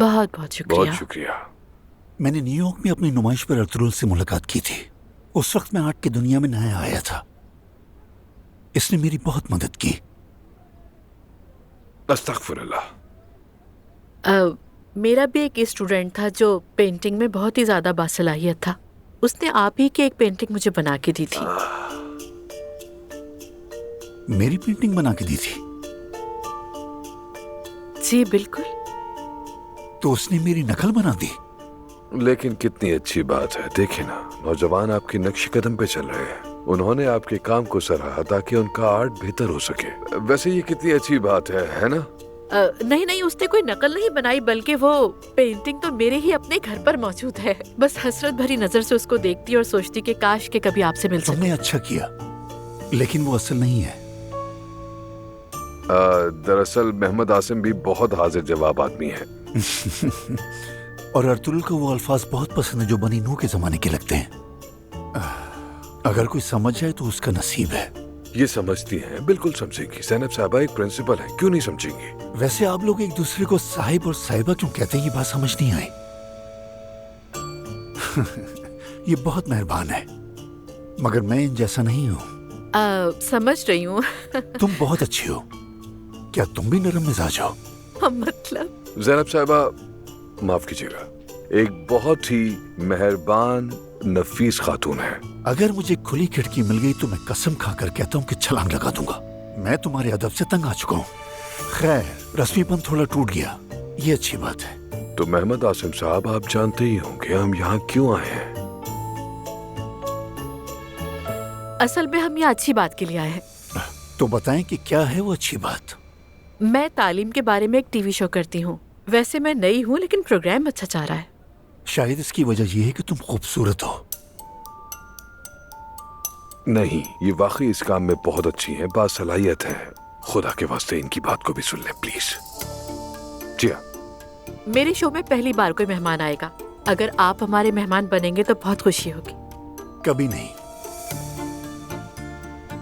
बहुत बहुत शुक्रिया। बहुत शुक्रिया। मैंने न्यूयॉर्क में अपनी नुमाइश पर अर्तुगरुल से मुलाकात की थी। उस वक्त मैं आर्ट की दुनिया में नया आया था। इसने मेरी बहुत मदद की। अस्तगफिरुल्लाह। मेरा भी एक स्टूडेंट था जो पेंटिंग में बहुत ही ज्यादा बासलाहियत था। उसने आप ही की एक पेंटिंग मुझे बना के दी थी। मेरी पेंटिंग बना के दी थी? जी बिल्कुल। तो उसने मेरी नकल बना दी। लेकिन कितनी अच्छी बात है, देखिए ना, नौजवान आपके नक्श कदम पे चल रहे हैं। उन्होंने आपके काम को सराहा ताकि उनका आर्ट बेहतर हो सके। वैसे ये कितनी अच्छी बात है ना? नहीं नहीं, उसने कोई नकल नहीं बनाई, बल्कि वो पेंटिंग तो मेरे ही अपने घर पर मौजूद है। बस हसरत भरी नजर से उसको देखती और सोचती कि काश के कभी आपसे मिल सकूं। तुमने अच्छा किया, लेकिन वो असल नहीं है। दरअसल मोहम्मद आसिम भी बहुत हाजिर जवाब आदमी है। और अर्तुगरुल को वो अल्फाज बहुत पसंद है जो बनी नूह के जमाने के लगते हैं। अगर कोई समझ जाए तो उसका नसीब है। ये समझती हैं, बिल्कुल समझेंगी। ज़ैनब साहिबा एक प्रिंसिपल है, क्यों नहीं समझेंगी? वैसे आप लोग एक दूसरे को साहिब और साहिबा क्यों कहते हैं, ये बात समझ नहीं आई। ये बहुत मेहरबान है, मगर मैं इन जैसा नहीं हूँ। समझ रही हूँ। तुम बहुत अच्छी हो। क्या तुम भी नरम मिजाज हो? मतलब ज़ैनब साहिबा, माफ कीजिएगा, एक बहुत ही मेहरबान नफीस खातून है। अगर मुझे खुली खिड़की मिल गई तो मैं कसम खाकर कहता हूँ कि छलांग लगा दूंगा। मैं तुम्हारे अदब से तंग आ चुका हूँ। खैर, रस्मीपन थोड़ा टूट गया, ये अच्छी बात है। तो मोहम्मद आसिम साहब, आप जानते ही होंगे हम यहाँ क्यों आए हैं। असल में हम यहाँ अच्छी बात के लिए आए हैं। तो बताएं कि क्या है वो अच्छी बात। मैं तालीम के बारे में एक टीवी शो करती हूँ। वैसे मैं नई हूँ, लेकिन प्रोग्राम अच्छा जा रहा है। शायद इसकी वजह यह है कि तुम खूबसूरत हो। नहीं, ये वाकई इस काम में बहुत अच्छी हैं, बासलाहियत है। खुदा के वास्ते इनकी बात को भी सुन लें प्लीज। जी हाँ। मेरे शो में पहली बार कोई मेहमान आएगा। अगर आप हमारे मेहमान बनेंगे तो बहुत खुशी होगी। कभी नहीं।